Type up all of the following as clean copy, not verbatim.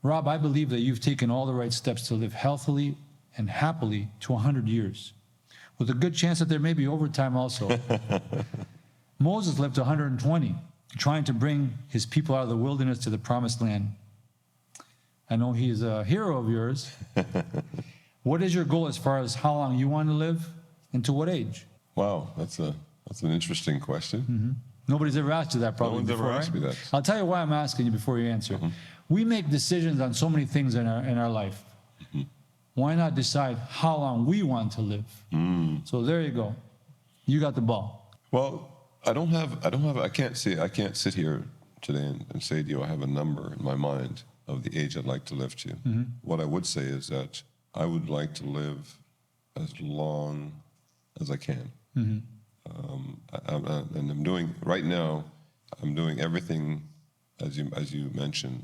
Rob, I believe that you've taken all the right steps to live healthily and happily to 100 years, with a good chance that there may be overtime also. Moses lived to 120, trying to bring his people out of the wilderness to the promised land. I know he's a hero of yours. What is your goal as far as how long you want to live and to what age? Wow, that's an interesting question. Mm-hmm. Nobody's ever asked you that probably No one's before, ever asked right? me that. I'll tell you why I'm asking you before you answer. Mm-hmm. We make decisions on so many things in our life. Mm-hmm. Why not decide how long we want to live? So there you go. You got the ball. Well, I can't sit here today and say to you I have a number in my mind of the age I'd like to live to. Mm-hmm. What I would say is that I would like to live as long as I can. Mm-hmm. And I'm doing right now. I'm doing everything, as you mentioned,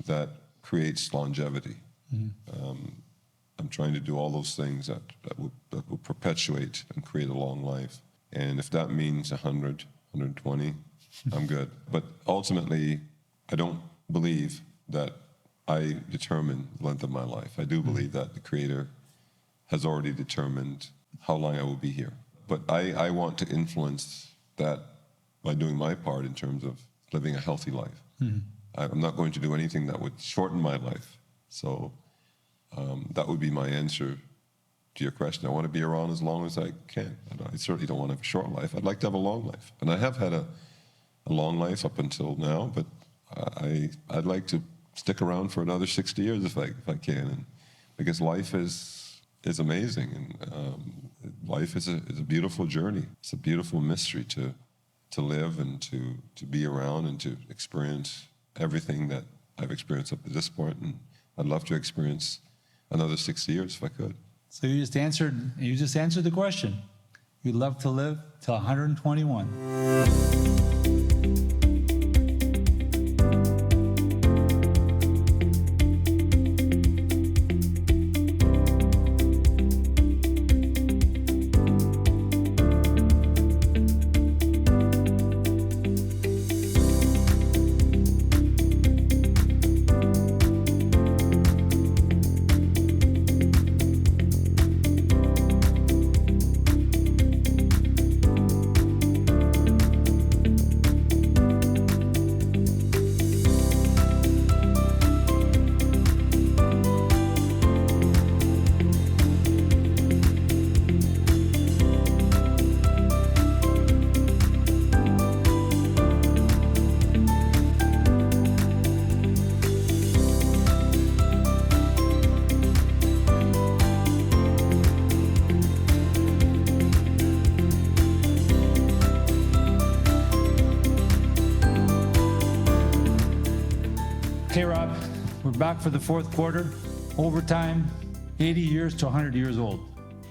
that creates longevity. Mm-hmm. I'm trying to do all those things that will perpetuate and create a long life. And if that means 100, 120, I'm good. But ultimately, I don't believe that I determine the length of my life. I do believe that the Creator has already determined how long I will be here. But I want to influence that by doing my part in terms of living a healthy life. Mm-hmm. I'm not going to do anything that would shorten my life. So that would be my answer to your question. I want to be around as long as I can. I certainly don't want to have a short life. I'd like to have a long life. And I have had a long life up until now, but I'd like to stick around for another 60 years if I can. And because life is amazing, and life is a beautiful journey. It's a beautiful mystery to live and to be around and to experience everything that I've experienced up to this point. And I'd love to experience another 60 years if I could. So you just answered the question. You'd love to live till 121. Okay, Rob, we're back for the fourth quarter. Overtime, 80 years to 100 years old.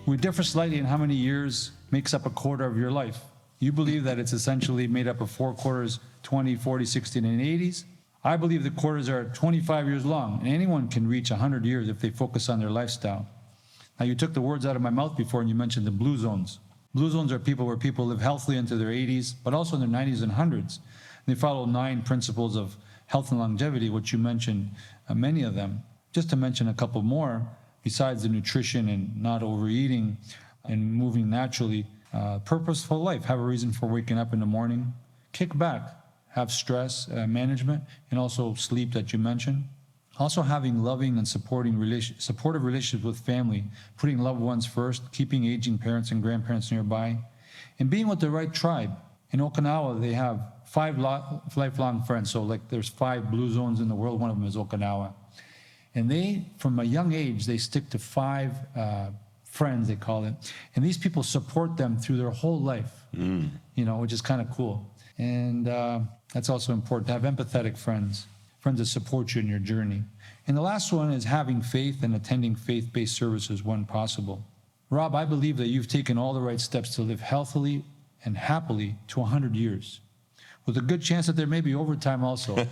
We differ slightly in how many years makes up a quarter of your life. You believe that it's essentially made up of 4 quarters, 20, 40, 60, and 80s. I believe the quarters are 25 years long, and anyone can reach 100 years if they focus on their lifestyle. Now, you took the words out of my mouth before, and you mentioned the blue zones. Blue zones are where people live healthily into their 80s, but also in their 90s and 100s. They follow 9 principles of health and longevity, which you mentioned many of them. Just to mention a couple more, besides the nutrition and not overeating and moving naturally, purposeful life, have a reason for waking up in the morning, kick back, have stress management, and also sleep that you mentioned. Also having loving and supportive relationships with family, putting loved ones first, keeping aging parents and grandparents nearby, and being with the right tribe. In Okinawa, they have 5 lifelong friends. So like there's 5 blue zones in the world. One of them is Okinawa. And they, from a young age, they stick to 5 friends, they call it. And these people support them through their whole life, which is kind of cool. And that's also important to have empathetic friends that support you in your journey. And the last one is having faith and attending faith-based services when possible. Rob, I believe that you've taken all the right steps to live healthily and happily to 100 years, with a good chance that there may be overtime also.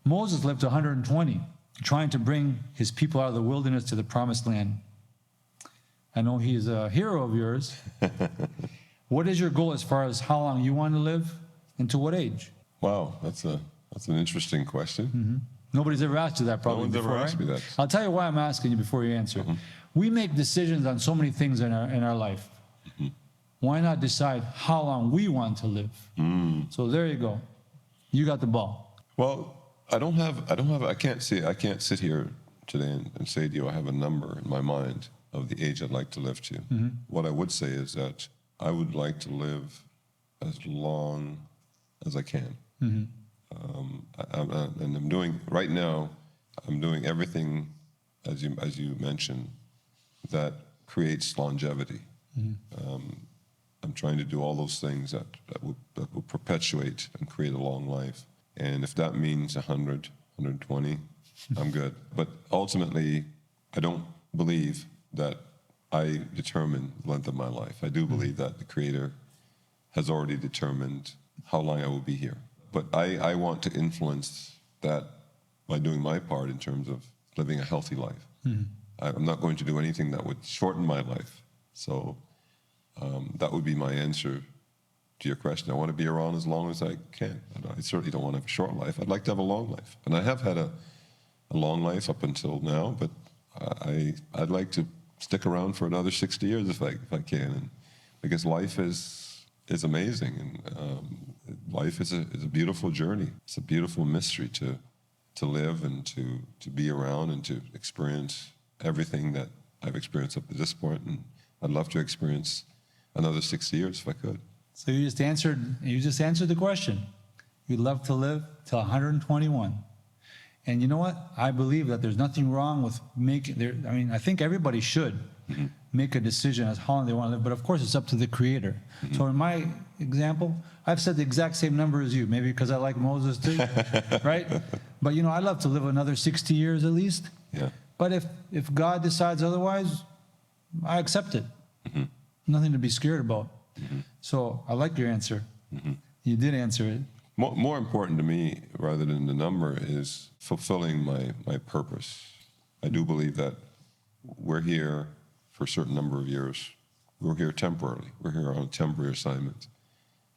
Moses lived to 120, trying to bring his people out of the wilderness to the promised land. I know he's a hero of yours. What is your goal as far as how long you want to live and to what age? Wow, that's an interesting question. Nobody's ever asked you that probably one's ever before, asked right? me that. I'll tell you why I'm asking you before you answer. We make decisions on so many things in our life. Why not decide how long we want to live? So there you go. You got the ball. Well, I can't sit here today and say to you I have a number in my mind of the age I'd like to live to. What I would say is that I would like to live as long as I can. And I'm doing right now. I'm doing everything, as you mentioned, that creates longevity. I'm trying to do all those things that will perpetuate and create a long life. And if that means 100, 120, I'm good. But ultimately, I don't believe that I determine the length of my life. I do believe that the Creator has already determined how long I will be here. But I want to influence that by doing my part in terms of living a healthy life. I'm not going to do anything that would shorten my life. So that would be my answer to your question. I want to be around as long as I can. I certainly don't want to have a short life. I'd like to have a long life. And I have had a long life up until now, but I'd like to stick around for another 60 years if I can. And because life is amazing, and life is a beautiful journey. It's a beautiful mystery to live and to be around and to experience everything that I've experienced up to this point. And I'd love to experience another 60 years if I could. So you just answered the question. You'd love to live till 121. And you know what? I believe that there's nothing wrong with I think everybody should make a decision as how long they want to live, but of course it's up to the Creator. So in my example, I've said the exact same number as you, maybe because I like Moses too, right? But I'd love to live another 60 years at least. Yeah. But if God decides otherwise, I accept it. Nothing to be scared about. So I like your answer. You did answer it. More important to me, rather than the number, is fulfilling my purpose. I do believe that we're here for a certain number of years. We're here temporarily. We're here on a temporary assignment.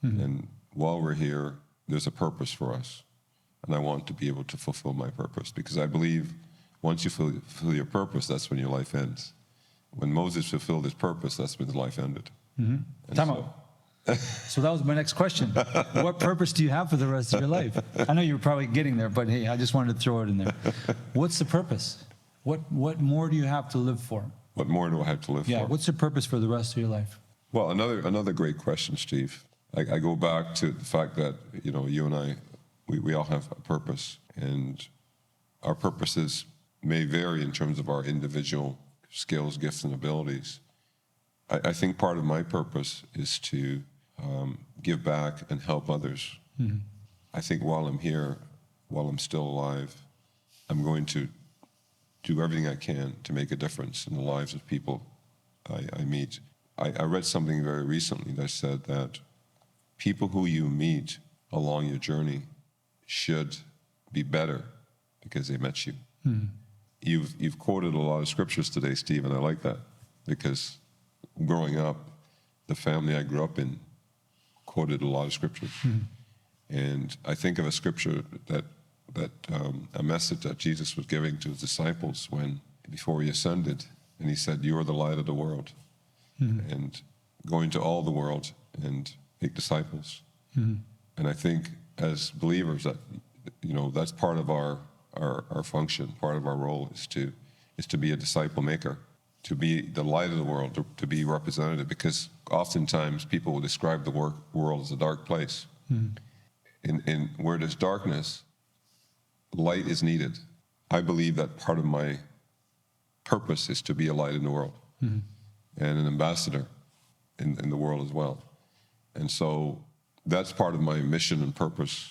And while we're here, there's a purpose for us. And I want to be able to fulfill my purpose, because I believe once you fulfill your purpose, that's when your life ends. When Moses fulfilled his purpose, that's when his life ended. Time out. So that was my next question. What purpose do you have for the rest of your life? I know you were probably getting there, but hey, I just wanted to throw it in there. What's the purpose? What more do you have to live for? What more do I have to live for? Yeah, what's the purpose for the rest of your life? Well, another great question, Steve. I go back to the fact that, you and I, we all have a purpose, and our purposes may vary in terms of our individual skills, gifts, and abilities. I think part of my purpose is to give back and help others. I think while I'm here, while I'm still alive, I'm going to do everything I can to make a difference in the lives of people I meet. I read something very recently that said that people who you meet along your journey should be better because they met you. You've quoted a lot of scriptures today, Steve, and I like that, because growing up, the family I grew up in quoted a lot of scriptures. And I think of a scripture that a message that Jesus was giving to his disciples before he ascended, and he said, "You are the light of the world," and go into all the world and make disciples. And I think as believers that that's part of our function, part of our role is to be a disciple maker, to be the light of the world, to be representative, because oftentimes people will describe the world as a dark place. In where there's darkness, light is needed. I believe that part of my purpose is to be a light in the world and an ambassador in the world as well. And so that's part of my mission and purpose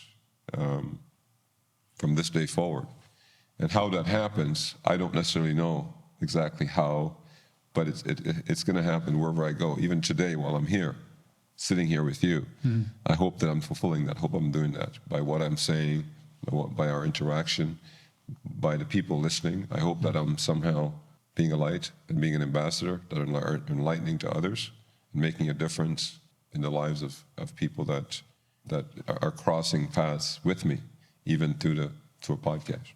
from this day forward. And how that happens, I don't necessarily know exactly how, but it's going to happen wherever I go. Even today, while I'm here, sitting here with you, I hope that I'm fulfilling that. I hope I'm doing that by what I'm saying, by our interaction, by the people listening. I hope that I'm somehow being a light and being an ambassador that are enlightening to others and making a difference in the lives of people that are crossing paths with me, even through a podcast.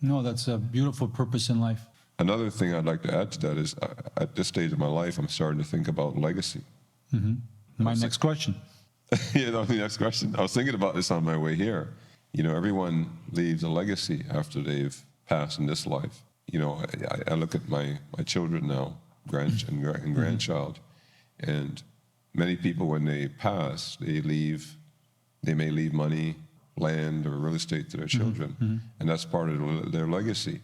No, that's a beautiful purpose in life. Another thing I'd like to add to that is at this stage of my life, I'm starting to think about legacy. My next question. You know, the next question. I was thinking about this on my way here. You know, everyone leaves a legacy after they've passed in this life. You know, I look at my children now, and grandchild, and many people when they pass, they may leave money, land, or real estate to their children, and that's part of their legacy.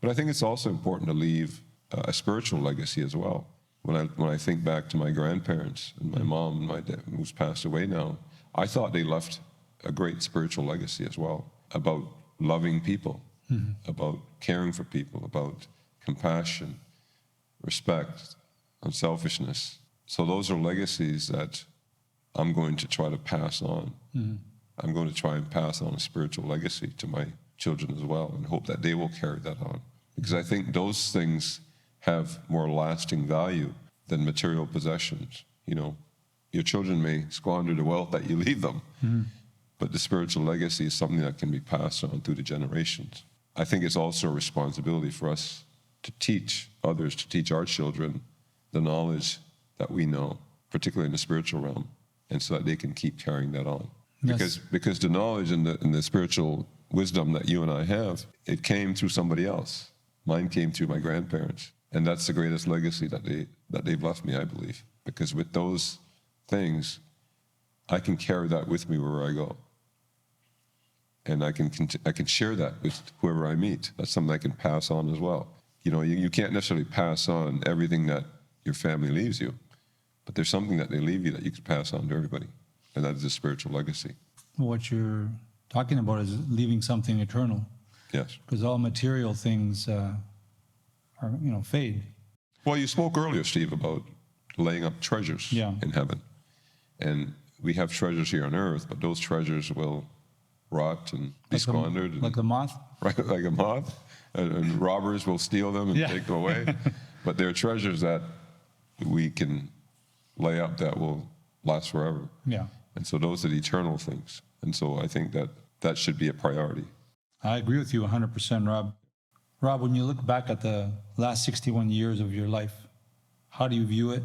But I think it's also important to leave a spiritual legacy as well. When I think back to my grandparents and my mom and my dad, who's passed away now, I thought they left a great spiritual legacy as well about loving people, about caring for people, about compassion, respect, unselfishness. So those are legacies that I'm going to try to pass on. I'm going to try and pass on a spiritual legacy to my children as well and hope that they will carry that on. Because I think those things have more lasting value than material possessions. You know, your children may squander the wealth that you leave them, but the spiritual legacy is something that can be passed on through the generations. I think it's also a responsibility for us to teach others, to teach our children the knowledge that we know, particularly in the spiritual realm, and so that they can keep carrying that on. Yes. Because the knowledge and the spiritual wisdom that you and I have, it came through somebody else. Mine came through my grandparents. And that's the greatest legacy that they've left me, I believe. Because with those things, I can carry that with me wherever I go. And I can share that with whoever I meet. That's something I can pass on as well. You know, you can't necessarily pass on everything that your family leaves you, but there's something that they leave you that you can pass on to everybody. And that is a spiritual legacy. What you're talking about is leaving something eternal. Yes. Because all material things fade. Well, you spoke earlier, Steve, about laying up treasures in heaven. And we have treasures here on earth, but those treasures will rot and be squandered. Like the moth? Right, like a moth. And robbers will steal them and take them away. But there are treasures that we can lay up that will last forever. Yeah. And so those are the eternal things. And so I think that should be a priority. I agree with you 100%, Rob. Rob, when you look back at the last 61 years of your life, how do you view it?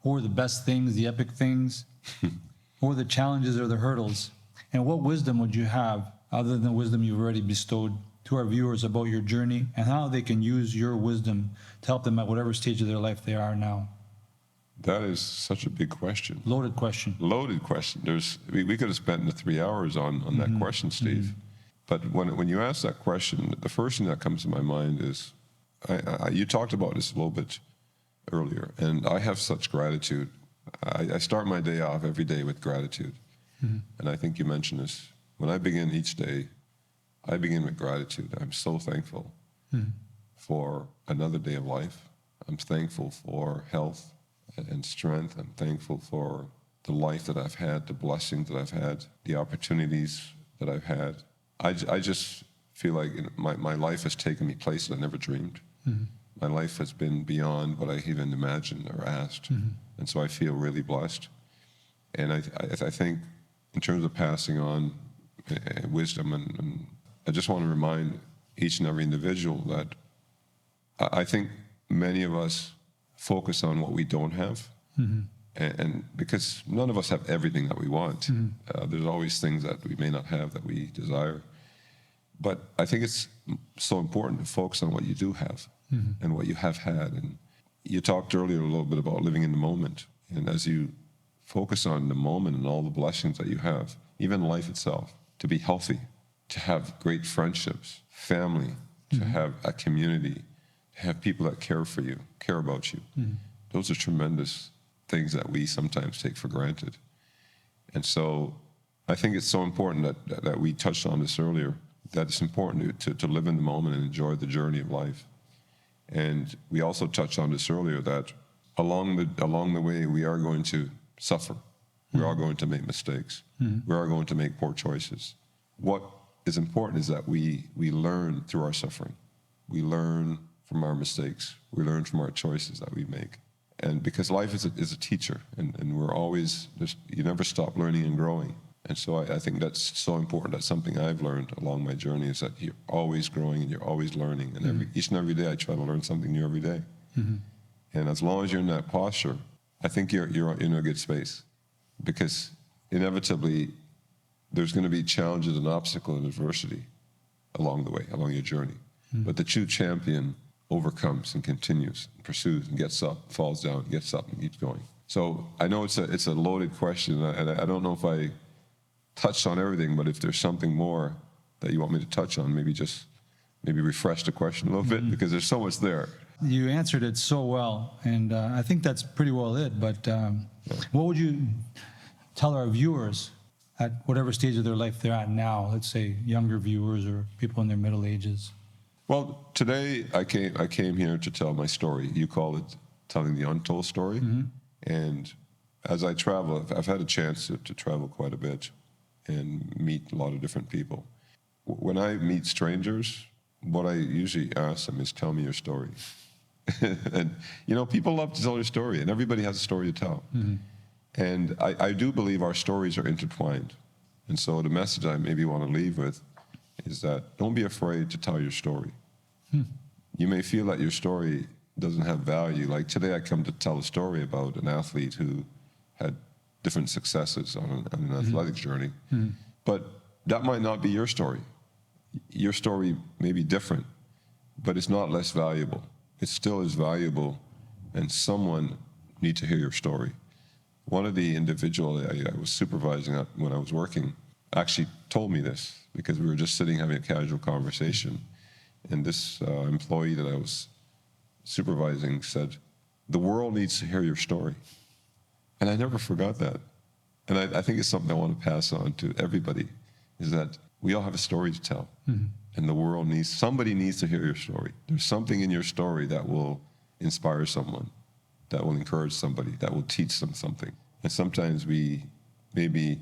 What were the best things, the epic things? What were the challenges or the hurdles? And what wisdom would you have, other than the wisdom you've already bestowed, to our viewers about your journey and how they can use your wisdom to help them at whatever stage of their life they are now? That is such a big question. Loaded question. Loaded question. We could have spent the 3 hours on that question, Steve. But when you ask that question, the first thing that comes to my mind is, you talked about this a little bit earlier, and I have such gratitude. I start my day off every day with gratitude. And I think you mentioned this. When I begin each day, I begin with gratitude. I'm so thankful for another day of life. I'm thankful for health and strength. I'm thankful for the life that I've had, the blessings that I've had, the opportunities that I've had. I just feel like my life has taken me places I never dreamed. My life has been beyond what I even imagined or asked. And so I feel really blessed. And I think in terms of passing on wisdom, and I just want to remind each and every individual that I think many of us focus on what we don't have. And because none of us have everything that we want. There's always things that we may not have that we desire. But I think it's so important to focus on what you do have and what you have had. And you talked earlier a little bit about living in the moment. And as you focus on the moment and all the blessings that you have, even life itself, to be healthy, to have great friendships, family, to have a community, to have people that care for you, care about you. Those are tremendous things that we sometimes take for granted. And so I think it's so important that we touched on this earlier, that it's important to live in the moment and enjoy the journey of life. And we also touched on this earlier, that along the way we are going to suffer. We are going to make mistakes. We are going to make poor choices. What is important is that we learn through our suffering. We learn from our mistakes. We learn from our choices that we make. And because life is a teacher, and we're always, you never stop learning and growing. And so I think that's so important. That's something I've learned along my journey, is that you're always growing and you're always learning. And each and every day I try to learn something new every day. And as long as you're in that posture, I think you're in a good space, because inevitably there's going to be challenges and obstacles and adversity along the way, along your journey. But the true champion overcomes and continues and pursues and gets up, falls down, gets up and keeps going. So I know it's a loaded question, and I don't know if I touched on everything, but if there's something more that you want me to touch on, maybe refresh the question a little bit, because there's so much there. You answered it so well, and I think that's pretty well it. But what would you tell our viewers at whatever stage of their life they're at now? Let's say younger viewers or people in their middle ages. Well, today I came here to tell my story. You call it telling the untold story. And as I travel, I've had a chance to travel quite a bit and meet a lot of different people. When I meet strangers, what I usually ask them is, tell me your story. And, people love to tell their story, and everybody has a story to tell. And I do believe our stories are intertwined. And so the message I maybe want to leave with is that don't be afraid to tell your story. You may feel that your story doesn't have value. Like today I come to tell a story about an athlete who had different successes on an athletic journey. But that might not be your story. Your story may be different, but it's not less valuable. It still is valuable, and someone needs to hear your story. One of the individuals I was supervising when I was working actually told me this, because we were just sitting having a casual conversation, and this employee that I was supervising said, the world needs to hear your story. And I never forgot that. And I think it's something I want to pass on to everybody, is that we all have a story to tell. And the world somebody needs to hear your story. There's something in your story that will inspire someone, that will encourage somebody, that will teach them something. And sometimes we maybe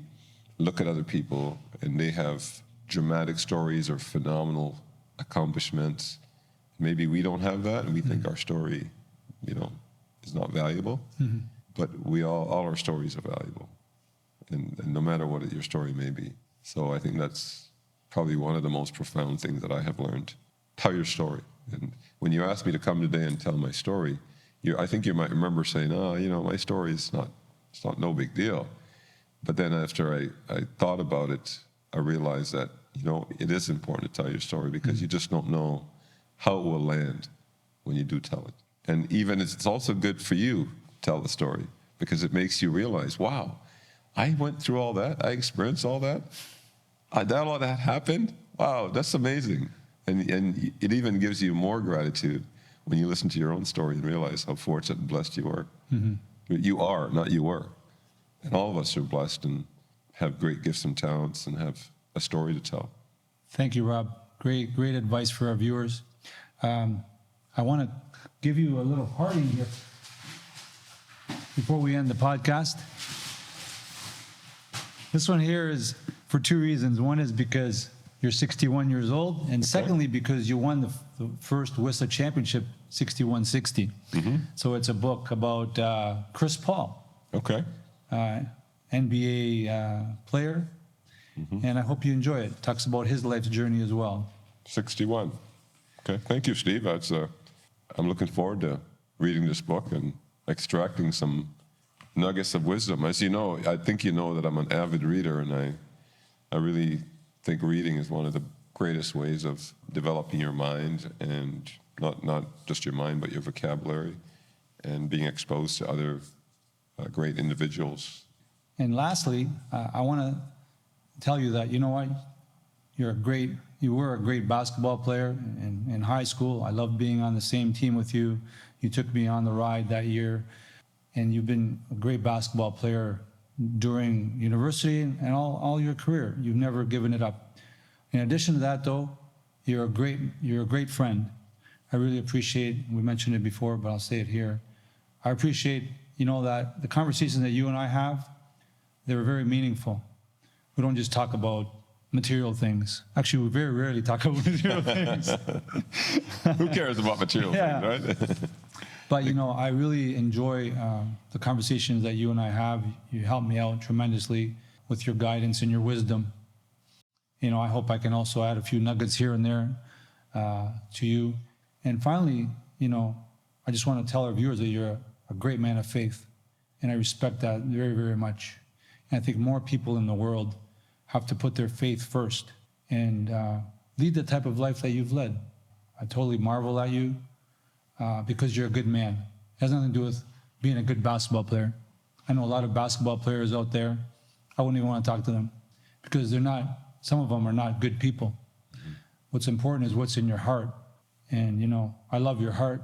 look at other people and they have dramatic stories or phenomenal accomplishments. Maybe we don't have that, and we think our story, is not valuable. But all our stories are valuable, and no matter what your story may be. So I think that's probably one of the most profound things that I have learned. Tell your story. And when you asked me to come today and tell my story, I think you might remember saying, my story is it's not no big deal. But then after I thought about it, I realized that, it is important to tell your story, because you just don't know how it will land when you do tell it. And even it's also good for you to tell the story, because it makes you realize, wow, I went through all that. I experienced all that. All that happened. Wow, that's amazing. And it even gives you more gratitude when you listen to your own story and realize how fortunate and blessed you are. You are, not you were. And all of us are blessed and have great gifts and talents and have a story to tell. Thank you, Rob. Great advice for our viewers. I want to give you a little parting gift before we end the podcast. This one here is for two reasons. One is because you're 61 years old, and secondly, because you won the first WISA championship, 61-60. So it's a book about Chris Paul. Okay. NBA player, and I hope you enjoy it. It talks about his life's journey as well. 61. Okay, thank you, Steve. I'm looking forward to reading this book and extracting some nuggets of wisdom. As you know, I think you know that I'm an avid reader, and I really think reading is one of the greatest ways of developing your mind, and not just your mind, but your vocabulary, and being exposed to other great individuals. And lastly, I want to tell you that, you know what, you were a great basketball player in high school. I loved being on the same team with you. You took me on the ride that year, and you've been a great basketball player during university and all your career. You've never given it up. In addition to that, though, you're a great friend. I really appreciate, we mentioned it before, but I'll say it here. I appreciate, that the conversations that you and I have, they were very meaningful. We don't just talk about material things. Actually, we very rarely talk about material things. Who cares about material things, right? But, I really enjoy the conversations that you and I have. You help me out tremendously. with your guidance and your wisdom. You know, I hope I can also add a few nuggets here and there to you. And finally, you know, I just want to tell our viewers that you're a great man of faith, and I respect that very, very much. And I think more people in the world have to put their faith first and lead the type of life that you've led. I totally marvel at you because you're a good man. It has nothing to do with being a good basketball player. I know a lot of basketball players out there. I wouldn't even want to talk to them because they're not, some of them are not good people. What's important is what's in your heart. And, you know, I love your heart.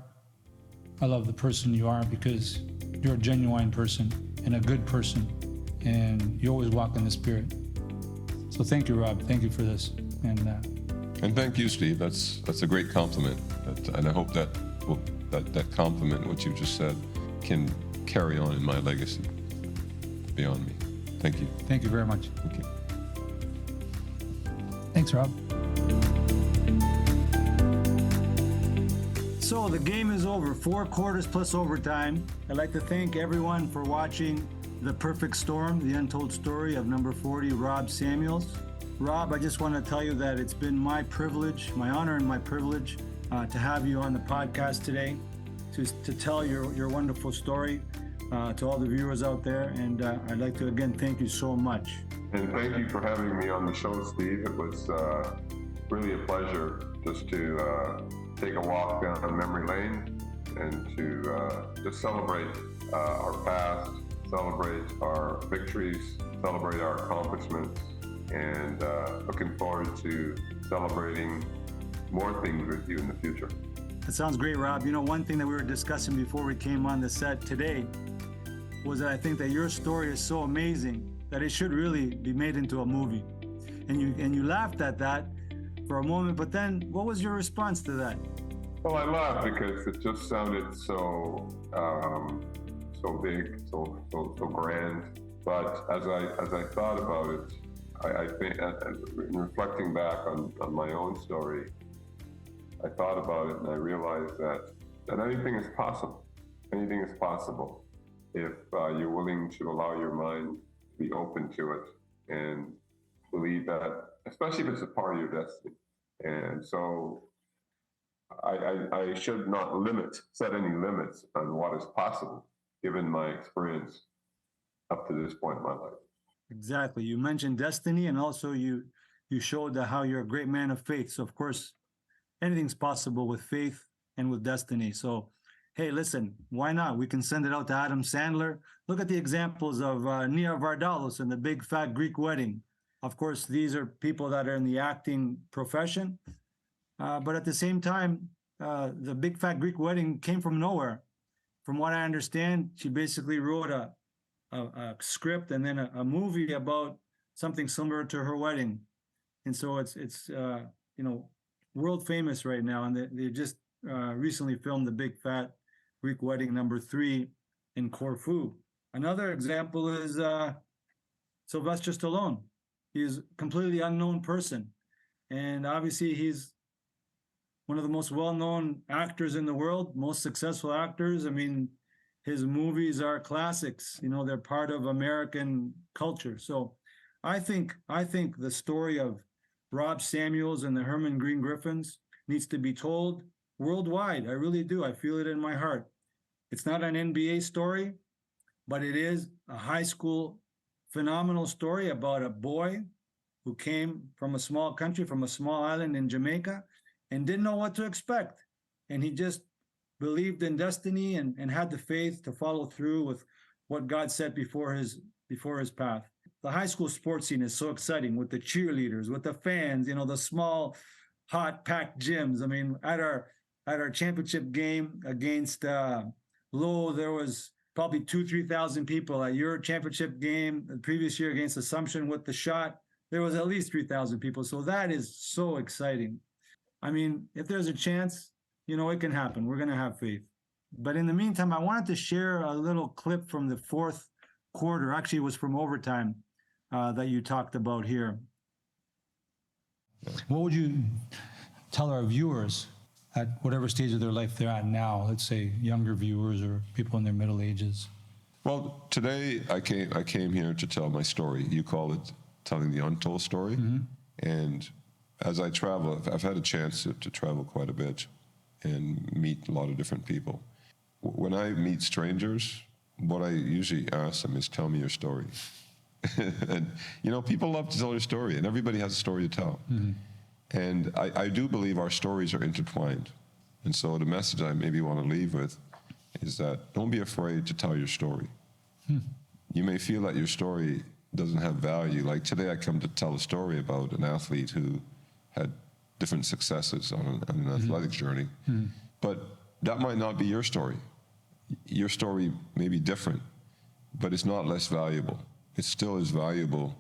I love the person you are because you're a genuine person and a good person. And you always walk in the Spirit. So thank you, Rob. Thank you for this. And thank you, Steve. That's a great compliment. And I hope that that compliment, what you just said, can carry on in my legacy beyond me. Thank you. Thank you very much. Thank you. Thanks, Rob. So the game is over, 4 quarters plus overtime. I'd like to thank everyone for watching The Perfect Storm, the untold story of number 40, Rob Samuels. Rob, I just want to tell you that it's been my privilege, my honor and my privilege to have you on the podcast today, to tell your wonderful story to all the viewers out there. And I'd like to again thank you so much. And thank you for having me on the show, Steve. It was really a pleasure just to take a walk down memory lane and to just celebrate our past, celebrate our victories, celebrate our accomplishments, and looking forward to celebrating more things with you in the future. That sounds great, Rob. You know, one thing that we were discussing before we came on the set today was that I think that your story is so amazing that it should really be made into a movie. And you laughed at that for a moment, but then what was your response to that? Well, I laughed because it just sounded so big, so grand. But as I thought about it, I think, in reflecting back on my own story, I thought about it and I realized that anything is possible. Anything is possible if you're willing to allow your mind to be open to it and believe that, especially if it's a part of your destiny. And so I should not set any limits on what is possible, given my experience up to this point in my life. Exactly. You mentioned destiny, and also you showed that how you're a great man of faith. So of course, anything's possible with faith and with destiny. So, hey, listen, why not? We can send it out to Adam Sandler. Look at the examples of Nia Vardalos and The Big Fat Greek Wedding. Of course, these are people that are in the acting profession. But at the same time, The Big Fat Greek Wedding came from nowhere. From what I understand, she basically wrote a script and then a movie about something similar to her wedding. And so it's you know, world famous right now. And they just recently filmed The Big Fat Greek Wedding #3 in Corfu. Another example is Sylvester Stallone. He's a completely unknown person. And obviously he's one of the most well-known actors in the world, most successful actors. I mean, his movies are classics. You know, they're part of American culture. So I think the story of Rob Samuels and the Herman Green Griffins needs to be told worldwide. I really do. I feel it in my heart. It's not an NBA story, but it is a high school phenomenal story about a boy who came from a small country, from a small island in Jamaica, and didn't know what to expect. And he just believed in destiny and had the faith to follow through with what God set before his path. The high school sports scene is so exciting with the cheerleaders, with the fans, you know, the small, hot, packed gyms. I mean, at our championship game against Lowell, there was probably 2,000-3,000 people. At your championship game the previous year against Assumption with the shot, there was at least 3,000 people. So that is so exciting. I mean, if there's a chance, you know, it can happen. We're going to have faith. But in the meantime, I wanted to share a little clip from the fourth quarter. Actually, it was from overtime that you talked about here. What would you tell our viewers at whatever stage of their life they're at now, let's say younger viewers or people in their middle ages, Well, today I came here to tell my story. You call it telling the untold story. And as I travel, I've had a chance to travel quite a bit and meet a lot of different people. When I meet strangers, what I usually ask them is, tell me your story. And, you know, people love to tell their story, and everybody has a story to tell. And I do believe our stories are intertwined. And so the message I maybe want to leave with is that don't be afraid to tell your story. You may feel that your story doesn't have value. Like today I come to tell a story about an athlete who had different successes on an athletic journey. But that might not be your story. Your story may be different, but it's not less valuable. It still is valuable,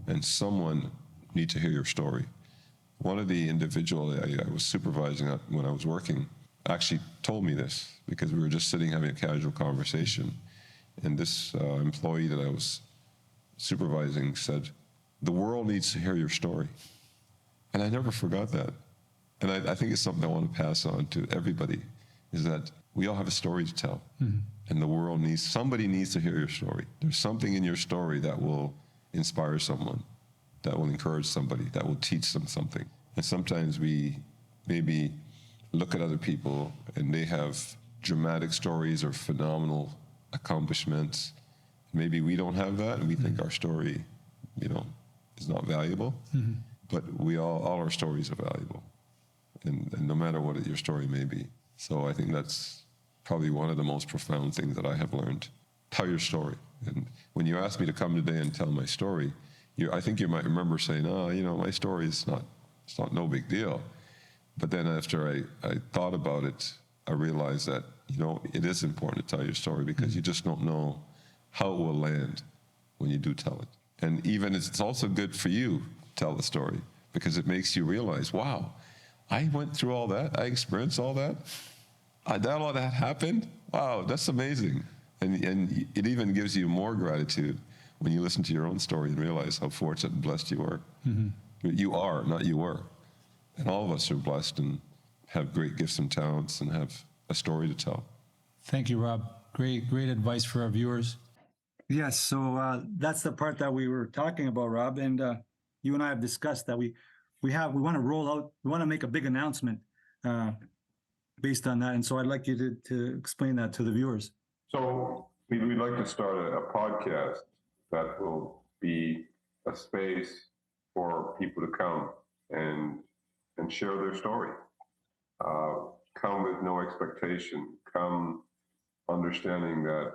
and someone needs to hear your story. One of the individuals I was supervising when I was working actually told me this, because we were just sitting having a casual conversation. And this employee that I was supervising said, the world needs to hear your story. And I never forgot that. And I think it's something I want to pass on to everybody, is that we all have a story to tell. And the world somebody needs to hear your story. There's something in your story that will inspire someone, that will encourage somebody, that will teach them something. And sometimes we maybe look at other people and they have dramatic stories or phenomenal accomplishments. Maybe we don't have that, and we think our story, you know, is not valuable. But all our stories are valuable, and no matter what your story may be. So I think that's probably one of the most profound things that I have learned. Tell your story. And when you asked me to come today and tell my story, I think you might remember saying, oh, you know, my story is it's not no big deal. But then after I thought about it, I realized that, you know, it is important to tell your story, because you just don't know how it will land when you do tell it. And even it's also good for you to tell the story, because it makes you realize, wow, I went through all that. I experienced all that. All that happened. Wow, that's amazing. And it even gives you more gratitude when you listen to your own story and realize how fortunate and blessed you were. You are, not you were. And all of us are blessed and have great gifts and talents and have a story to tell. Thank you, Rob. Great advice for our viewers. Yes, so that's the part that we were talking about, Rob, and you and I have discussed that we want to make a big announcement based on that, and so I'd like you to explain that to the viewers. So we'd like to start a podcast that will be a space for people to come and share their story. Come with no expectation. Come understanding that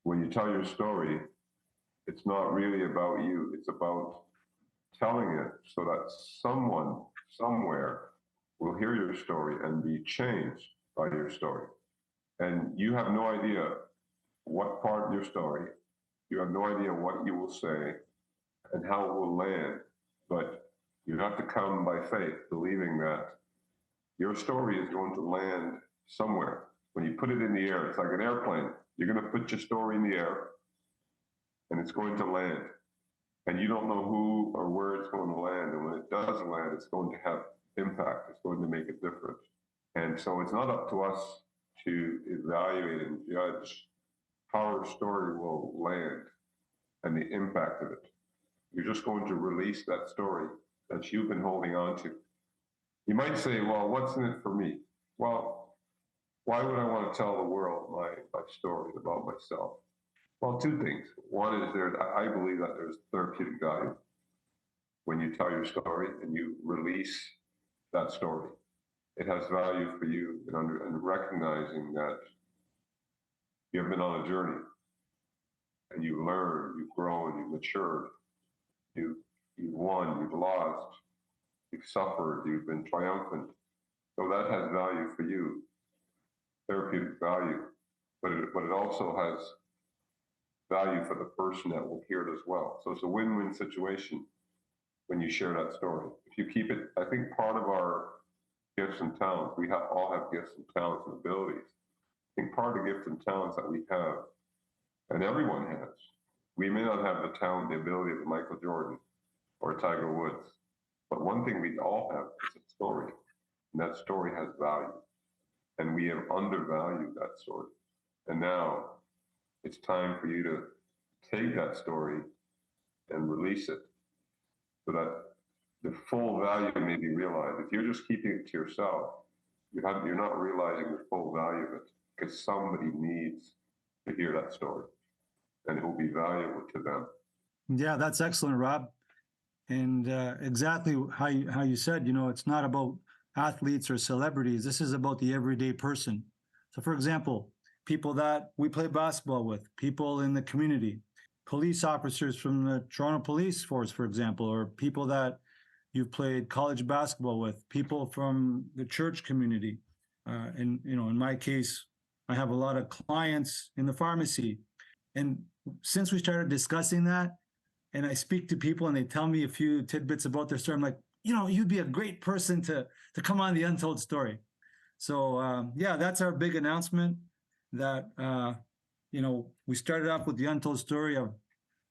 when you tell your story, it's not really about you. It's about telling it so that someone somewhere will hear your story and be changed by your story. And you have no idea what part of your story, you have no idea what you will say and how it will land, but you have to come by faith, believing that your story is going to land somewhere. When you put it in the air, it's like an airplane. You're going to put your story in the air, and it's going to land. And you don't know who or where it's going to land. And when it does land, it's going to have impact. It's going to make a difference. And so it's not up to us to evaluate and judge how our story will land and the impact of it. You're just going to release that story that you've been holding on to. You might say, well, what's in it for me? Well, why would I want to tell the world my story about myself? Well, two things. One is I believe that there's therapeutic value when you tell your story and you release that story. It has value for you in recognizing that you've been on a journey and you've learned, you've grown, you've matured, you've won, you've lost, you've suffered, you've been triumphant. So that has value for you, therapeutic value, but it also has value for the person that will hear it as well. So it's a win-win situation when you share that story. If you keep it, I think part of our gifts and talents, we all have gifts and talents and abilities. I think part of the gifts and talents that we have, and everyone has, we may not have the talent, the ability of Michael Jordan or Tiger Woods, but one thing we all have is a story, and that story has value, and we have undervalued that story. And now it's time for you to take that story and release it so that the full value may be realized. If you're just keeping it to yourself, you're not realizing the full value of it, because somebody needs to hear that story and it will be valuable to them. Yeah, that's excellent, Rob. And exactly how you said, it's not about athletes or celebrities. This is about the everyday person. So, for example, people that we play basketball with, people in the community, police officers from the Toronto Police Force, for example, or people that you've played college basketball with, people from the church community. And, in my case, I have a lot of clients in the pharmacy. And since we started discussing that, and I speak to people and they tell me a few tidbits about their story, I'm like, you'd be a great person to come on the Untold Story. So yeah, that's our big announcement that, we started off with the Untold Story of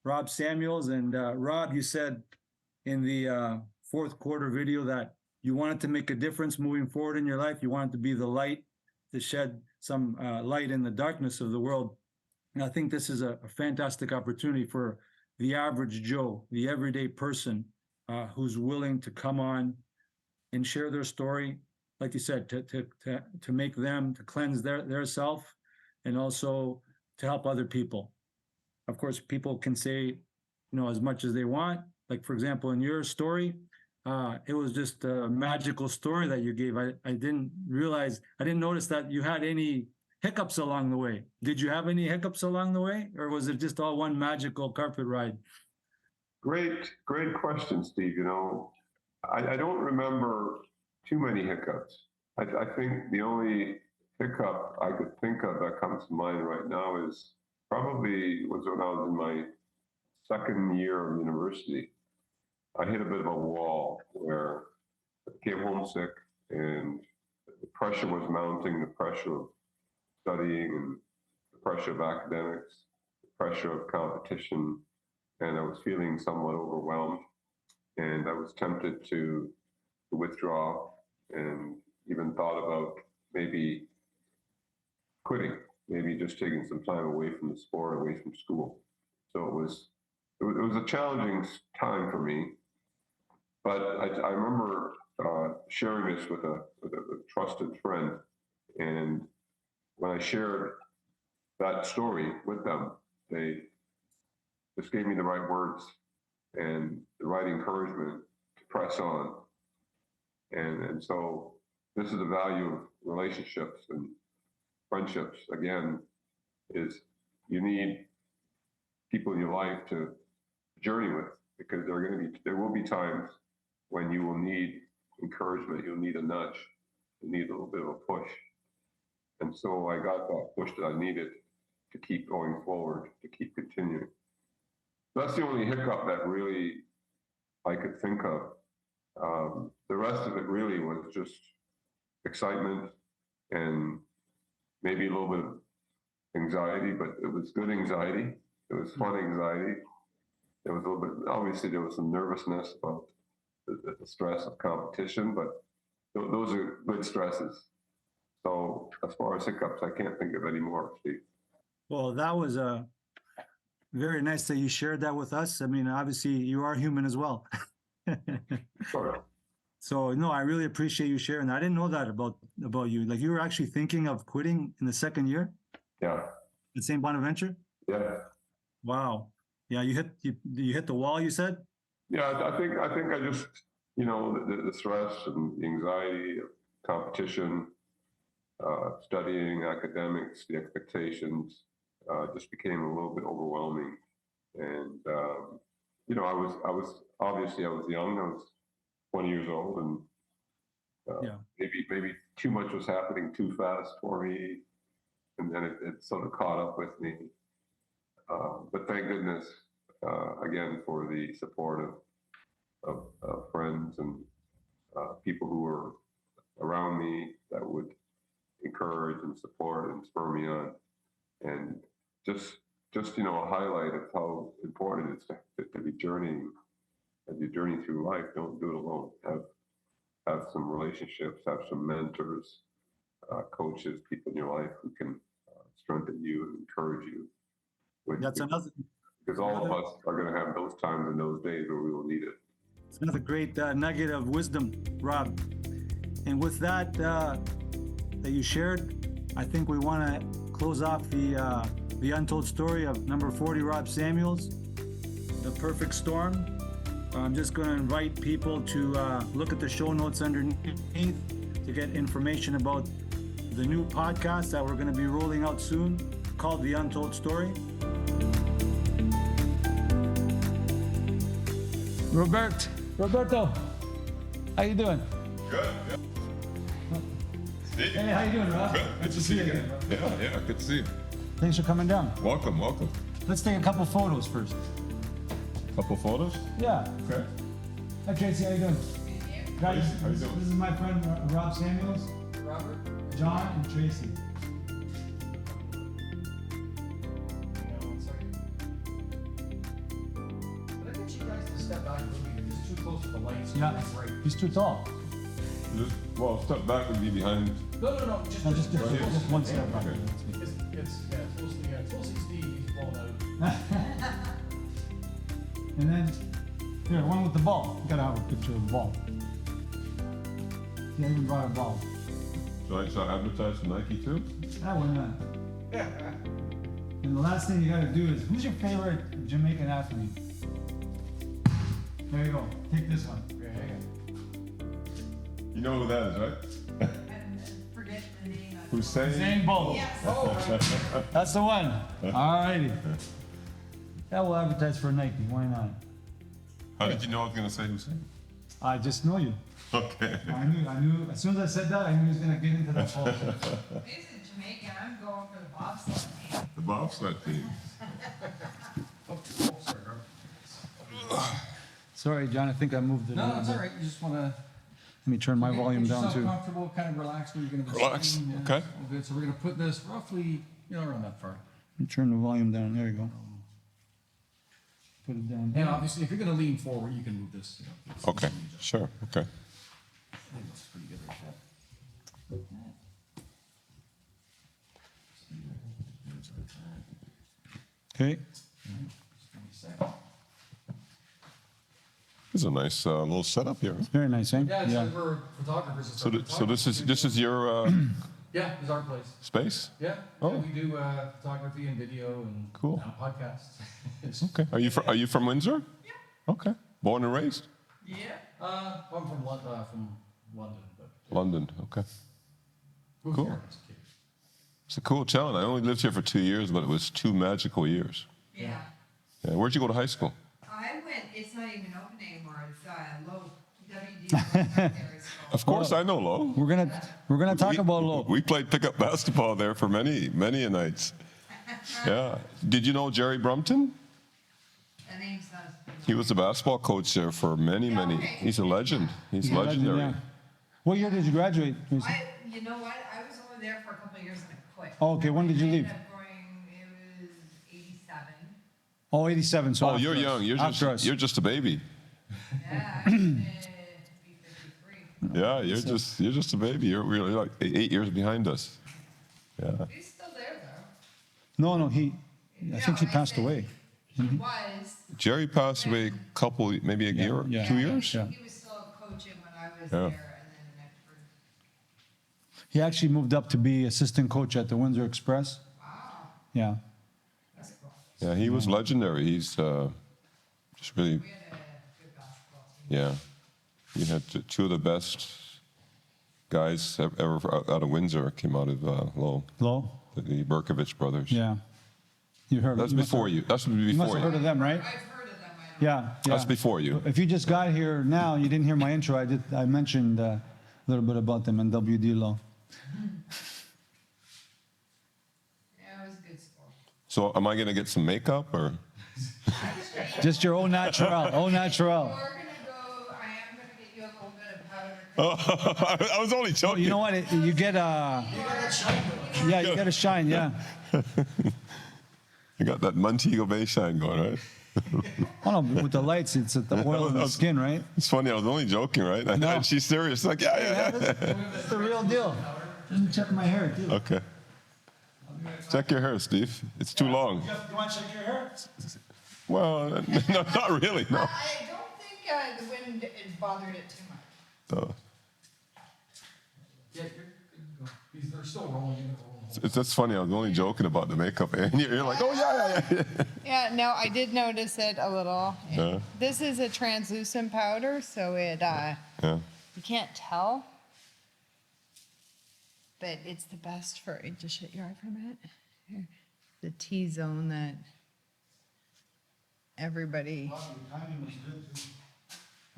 Rob Samuels. And Rob, you said in the fourth quarter video that you wanted to make a difference moving forward in your life. You wanted to be the light, to shed some light in the darkness of the world. And I think this is a fantastic opportunity for the average Joe, the everyday person who's willing to come on and share their story, like you said, to make them, to cleanse their self, and also to help other people. Of course, people can say, as much as they want. Like, for example, in your story, it was just a magical story that you gave. I didn't notice that you had any hiccups along the way. Did you have any hiccups along the way, or was it just all one magical carpet ride? Great question, Steve. I don't remember too many hiccups. I think the only hiccup I could think of that comes to mind right now is probably was when I was in my second year of university. I hit a bit of a wall where I became homesick, and the pressure was mounting, the pressure of studying and the pressure of academics, the pressure of competition, and I was feeling somewhat overwhelmed, and I was tempted to withdraw, and even thought about maybe quitting, maybe just taking some time away from the sport, away from school. So it was a challenging time for me, but I remember sharing this with a trusted friend, and when I shared that story with them, they just gave me the right words and the right encouragement to press on. And so this is the value of relationships and friendships, again, is you need people in your life to journey with, because there will be times when you will need encouragement, you'll need a nudge, you need a little bit of a push. And so I got that push that I needed to keep going forward, to keep continuing. That's the only hiccup that really I could think of. The rest of it really was just excitement and maybe a little bit of anxiety, but it was good anxiety. It was fun anxiety. There was a little bit, obviously there was some nervousness about the stress of competition, but those are good stresses. So as far as hiccups, I can't think of any more, Steve. Well, that was very nice that you shared that with us. I mean, obviously you are human as well. Sure. So no, I really appreciate you sharing that. I didn't know that about you. Like, you were actually thinking of quitting in the second year Yeah. at St. Bonaventure? Yeah. Wow. Yeah, you hit the wall, you said? Yeah, I think I just, the stress and the anxiety of competition, studying, academics, the expectations, just became a little bit overwhelming. And, I was obviously I was young. I was 20 years old, and Yeah. maybe too much was happening too fast for me, and then it sort of caught up with me. But thank goodness, again, for the support of friends and people who were around me that would encourage and support and spur me on, and just a highlight of how important it is to be journeying as you journey through life. Don't do it alone. Have some relationships, have some mentors, coaches, people in your life who can strengthen you and encourage you That's another. because all of us are going to have those times and those days where we will need it. It's another great nugget of wisdom, Rob. And with that that you shared, I think we want to close off the untold story of number 40, Rob Samuels, The Perfect Storm. I'm just going to invite people to look at the show notes underneath to get information about the new podcast that we're going to be rolling out soon called The Untold Story. Roberto, how you doing? Good. Steve, Hey, how you doing, Rob? good to see you again. Yeah, good to see you. Thanks for coming down. Welcome. Let's take a couple photos first. Couple photos? Yeah. Okay. Hi, Tracy, how you doing? Guys, How you doing? this is my friend Rob Samuels, Robert? John, and Tracy. Hang on 1 second. But I get you guys to step back a little bit. You're just too close to the lights. Yeah, he's too tall. Well, step back would be behind. No. No, just one step back. Okay. It's mostly Steve. He's blown out. And then, here, one with the ball. You gotta have a picture of the ball. Yeah, I even brought a ball. So I shall advertise for Nike too? That one, And the last thing you gotta do is, who's your favorite Jamaican athlete? There you go. Take this one. Okay, hang on. You know who that is, right? Forget the name of Hussein. Usain Bolt. Yes. That's the one. Alrighty. Yeah, we'll advertise for Nike. Why not? How did you know I was going to say Hussein? I just know you. Okay. I knew. As soon as I said that, I knew he was gonna get into that ball. This is Jamaican. I'm going for the bobsled team. The bobsled team. Oh, sorry, Robert. Sorry, John. I think I moved it. a No, little it's bit. all right. You just want to Let me turn my volume down too. comfortable, kind of relax where you're going to be Relax, sitting. Yeah, okay. it's all good. So we're going to put this roughly, around that far. Let me turn the volume down. There you go. Put it down. And obviously, if you're going to lean forward, you can move this. It's Okay, easy to adjust. sure, okay. I think that's pretty good right there. Okay. This is a nice little setup here. Very nice, eh? Yeah, it's like we're photographers. So, so this is your Yeah, it's our place. space? Yeah. Oh. Yeah, we do photography and video and Cool. now podcasts. Okay. Are you from Windsor? Yeah. Okay. Born and raised? Yeah. I'm from London, but London. Okay. moved Cool. here as a kid. It's a cool town. I only lived here for 2 years, but it was 2 magical years. Yeah. Yeah. Where'd you go to high school? I went, it's not even open anymore. It's low WD. Of course, I know Low. We're gonna talk about Low. We played pickup basketball there for many a nights. Yeah. Did you know Jerry Brumpton? The name's not. He was the basketball coach there for many. He's a legend. He's legendary. Yeah. What year did you graduate? Tracy? You know what? I was only there for a couple of years and I quit. Oh, okay. When did you I leave? ended up going, it was 87. Oh, 87. So Oh, after you're us. young. After us. You're just a baby. Yeah, I should be 53. Yeah, you're just a baby. You're like 8 years behind us. Yeah. He's still there though. No, I think he passed away. He was. Jerry passed away a couple, maybe a year, yeah. 2 years. Yeah. He was still coaching when I was Yeah. there, and then after. He actually moved up to be assistant coach at the Windsor Express. Wow, Yeah. that's cool. Yeah, he was legendary. He's just really, We had a good basketball team. yeah. You had 2 of the best guys ever out of Windsor came out of Lowell, Low. the Berkovich brothers. Yeah. You heard. That's you must before have- you. That's You must before have heard you. of them, right? I've heard of them. I don't. Yeah. That's before you. If you just got here now, you didn't hear my intro. I mentioned a little bit about them in WD Law. Yeah, it was a good school. So am I going to get some makeup or? Just your own natural. Au natural. We're gonna go. I am gonna get you a little bit of powder. Oh, I was only joking. You know what? You get yeah, you got to shine. Yeah. You got that Montego Bay shine going, right? Oh no, with the lights, it's at the oil in the skin, right? It's funny. I was only joking, right? No. And she's serious. Like, yeah. It's the real deal. Let me check my hair too. Okay. Check your hair, Steve. It's too long. You want to check your hair? Well, no, not really. No. I don't think the wind it bothered it too much. Yeah, you're good to go. They're still rolling in. That's funny. I was only joking about the makeup, and you're like, oh yeah. Yeah, no, I did notice it a little. Yeah. This is a translucent powder, so it Yeah. you can't tell. But it's the best for just shut your eye for a minute. Here. The T-zone that everybody. Timing was good, too.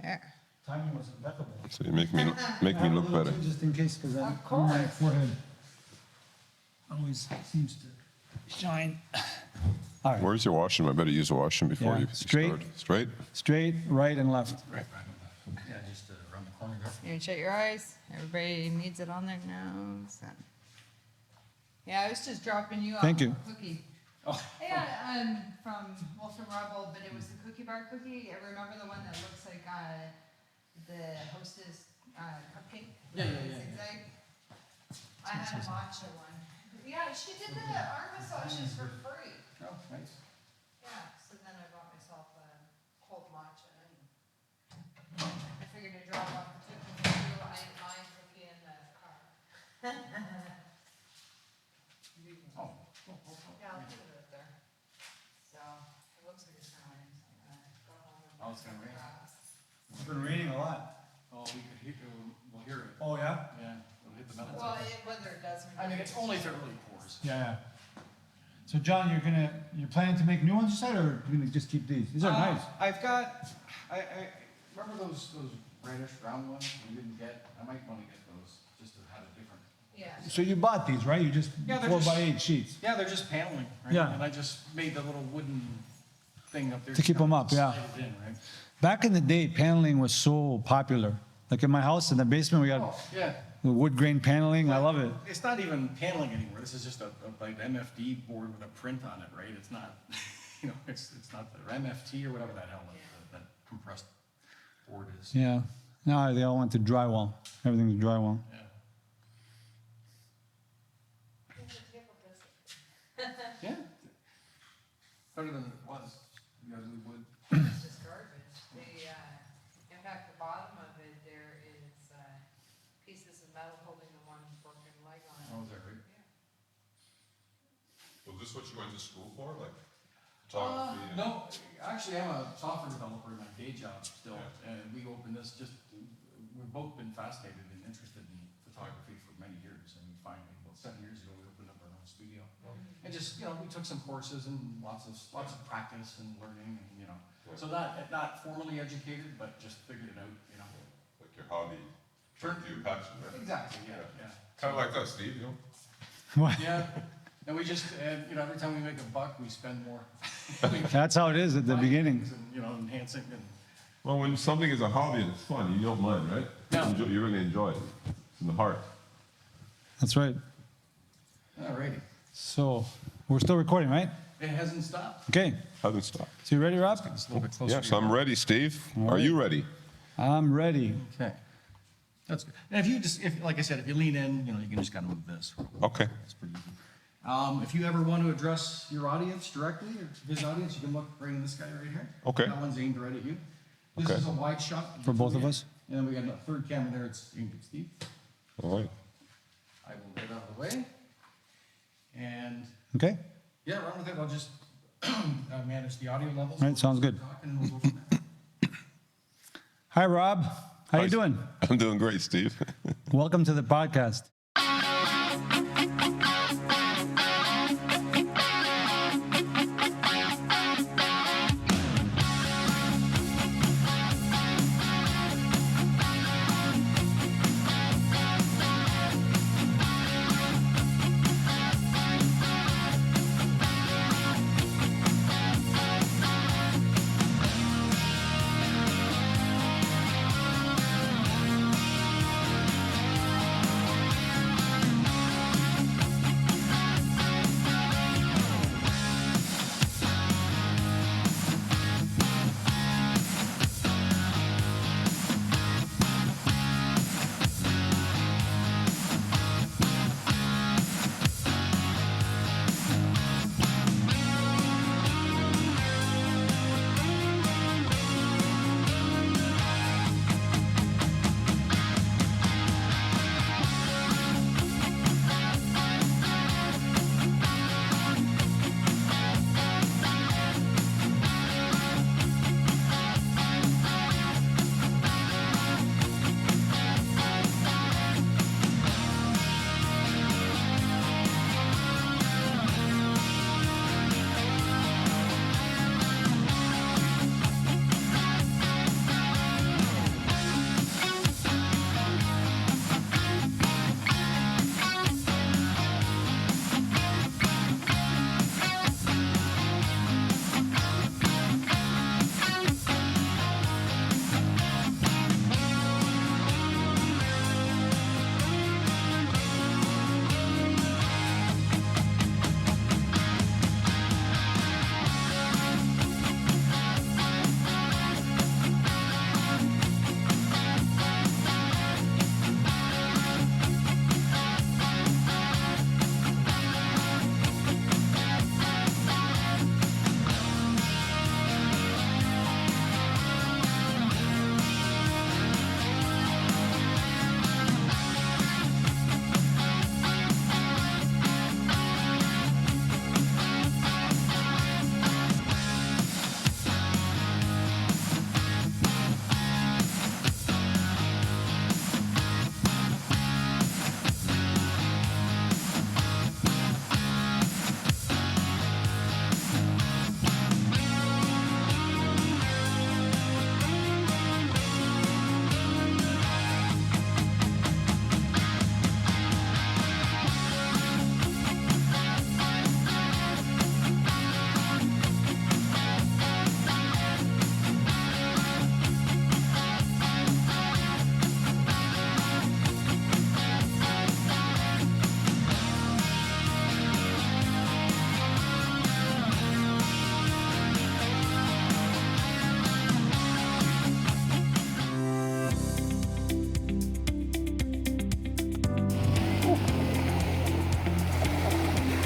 Yeah. Timing was impeccable. So you make me look better. Just in case, because Of on my course. forehead always seems to shine. All right, Where's your washroom? I better use the washroom before Yeah, you straight. start. Straight. straight, right, and left. Yeah, just around the corner there. You can shut your eyes. Everybody needs it on their nose. And yeah, I was just dropping you off Thank you. a cookie. Oh. Yeah, from Rebel, but it was the cookie bar cookie. I remember the one that looks like the Hostess cupcake. Yeah. Zigzag. I had a matcha one. Yeah, she did the arm massages for free. Oh, nice. Yeah, so then I bought myself a cold matcha. And I figured I'd drop off the cookie for you. I ate my cookie in the car. Oh. Yeah, I'll put it up there. So, it looks like it's gonna rain, so I'm gonna go home and. Oh, it's gonna rain. grass. It's been raining a lot. Oh, we'll hear it. Oh, yeah? Yeah, we'll hit the metal. Well, whether it does or not. I mean, it's only if it really pours. Yeah. So, John, you're planning to make new ones, you said, or you're gonna just keep these? These are nice. I've got, I remember those reddish round ones we didn't get? I might want to get those, just to have a different. Yeah. So you bought these, right? You just Yeah, they're 4x8 sheets. Yeah, they're just paneling, right? Yeah. And I just made the little wooden thing up there. To keep 'em up, yeah. Slide it in, right? Back in the day, paneling was so popular. Like in my house, in the basement, we got Oh, yeah. wood grain paneling. I love it. It's not even paneling anymore. This is just a like MFD board with a print on it, right? It's not, it's not the MFT or whatever that hell that compressed board is. Yeah. Now they all went to drywall. Everything's drywall. Yeah. Better than it was. You guys really would. It's just garbage. In fact, the bottom of it, there is pieces of metal holding the one broken leg on it. Oh, is that right? Was this what you went to school for, like No, actually, I'm a software developer in my day job still, and we opened this we've both been fascinated and interested in photography for many years, and we finally, about 7 years ago, we opened up our own studio. And just, we took some courses and lots of practice and learning, and, so not formally educated, but just figured it out, Like your hobby turned to your passion, right? Exactly, yeah. Kind of like that, Steve. What? Yeah, and we just, every time we make a buck, we spend more. That's how it is at the beginning. And, enhancing and. Well, when something is a hobby and it's fun, you don't mind, right? No. You really enjoy it. It's in the heart. That's right. Alrighty. So we're still recording, right? It hasn't stopped. Okay. Hasn't stopped. So you ready, Rob? It's a little bit closer. Yes, to your I'm ready, Steve. Are you ready? I'm ready. Okay. That's good. And like I said, if you lean in, you can just kind of move this. Okay. It's pretty easy. If you ever want to address your audience directly, or his audience, you can look right in this guy right here. Okay. That one's aimed right at you. This Okay. is a wide shot. For both of us? And then we got a third camera there, it's aimed at Steve. All right. I will get out of the way. And, Okay. yeah, run with it. I'll just manage the audio levels. All right, sounds good. Talking and we'll go from there. Hi, Rob. How you Hi. doing? I'm doing great, Steve. Welcome to the podcast.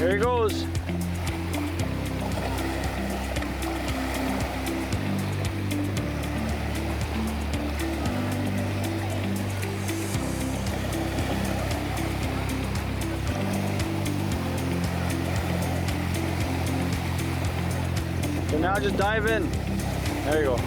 Here he goes. So now just dive in. There you go.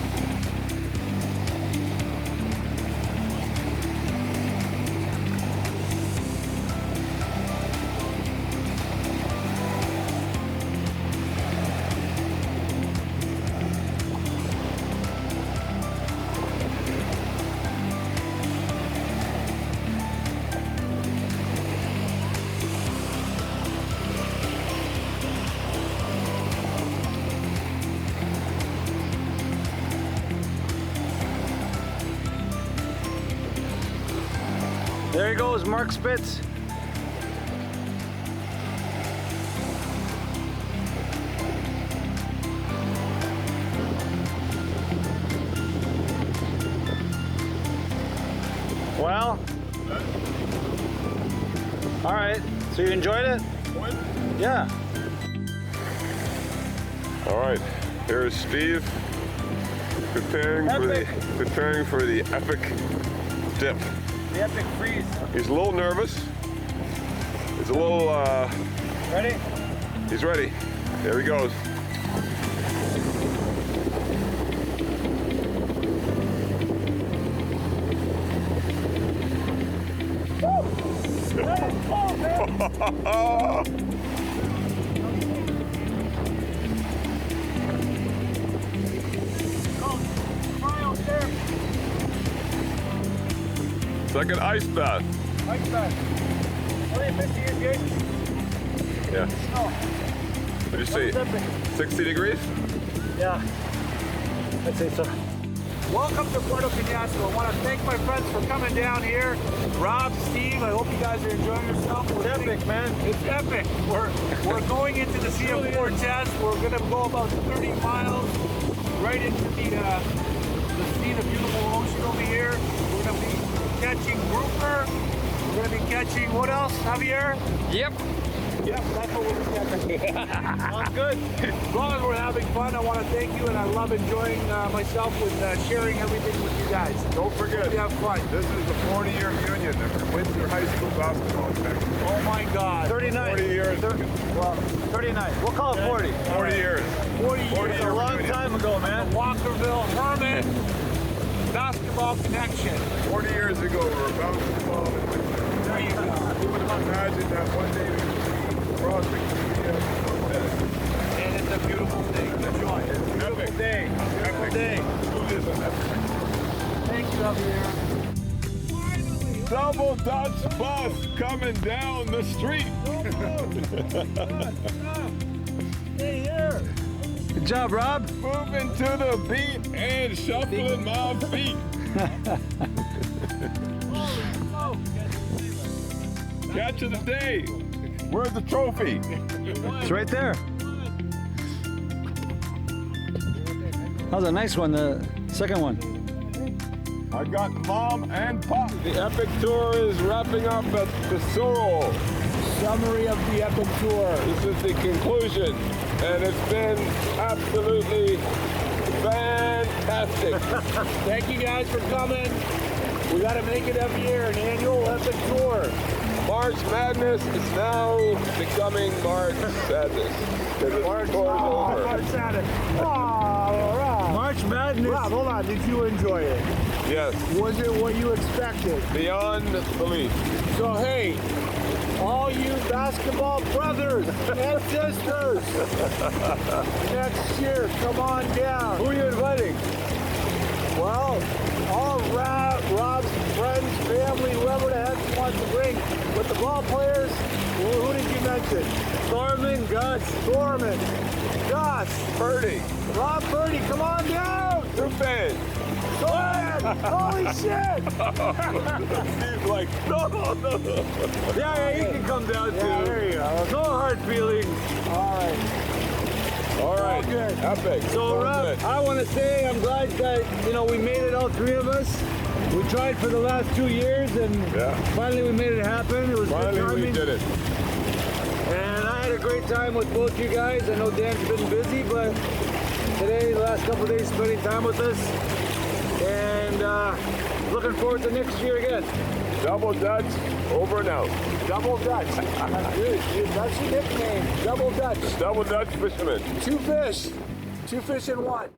There he goes, Mark Spitz. Well, all right, so you enjoyed it? Yeah. All right, here's Steve preparing for the epic dip. The epic freeze. He's a little nervous. He's a little, Ready? he's ready. There he goes. It's like an ice bath. Ice bath. What do you think here, Jake? Yeah. Oh, What did you say? epic. 60 degrees? Yeah, I'd say so. Welcome to Puerto Peñasco. I want to thank my friends for coming down here. Rob, Steve, I hope you guys are enjoying yourself. It's epic, man. It's epic. We're going into the Sea of Cortez. We're going to go about 30 miles right into the sea, the beautiful ocean over here. We're going to be catching grouper. We're going to be catching, what else, Javier? Yep. Yep, that's what we're catching. Sounds good. As long as we're having fun, I want to thank you, and I love enjoying myself with sharing everything with you guys. Don't forget, We have fun. this is the 40-year reunion of Windsor High School basketball team. Oh my God. 39. 40 years. Well, 39. We'll call it 40. 40 years. 40 years. 40 A year long reunion. time ago, man. The Walkerville Herman basketball connection. 40 years ago, we were basketball in Windsor. There you go. Who would have imagined that one day we would be crossing the And it's a beautiful thing. Enjoy. It's a beautiful Epic. day. Beautiful Epic. day. Who is an epic? Thank you, Javier. Double Dutch bus coming down the street. Stay here. Good job, Rob. Moving to the beat and shuffling my feet. Catch of the day. Where's the trophy? It's right there. That was a nice one, the second one. I got Mom and Pop. The epic tour is wrapping up at Tesoro. Summary of the epic tour. This is the conclusion, and it's been absolutely fantastic. Thank you guys for coming. We got to make it every year, an annual epic tour. March Madness is now becoming March Sadness. Because it's over. March Madness. Oh, Rob. March Madness. Rob, hold on. Did you enjoy it? Yes, Was it what you expected? beyond belief. So, hey, all you basketball brothers and sisters, next year, come on down. Who are you inviting? Well, all Rob's friends, family, whoever the heck he wants to bring. With the ball players, who did you mention? Thorman, Gus. Thorman, Gus. Purdy. Rob Purdy, come on down. Stupid. Thorman, holy shit. Steve's like, no. Yeah, he can come down too. There you go. No hard feelings. All right. All right, good. epic. So, All Rob, good. I want to say I'm glad that, we made it, all three of us. We tried for the last 2 years, and Yeah. finally we made it happen. It was good Finally, we timing. did it. And I had a great time with both you guys. I know Dan's been busy, but today, the last couple of days, spending time with us. And looking forward to next year again. Double Dutch, over and out. Double Dutch. That's your nickname. Double Dutch. Double Dutch fisherman. Two fish in one.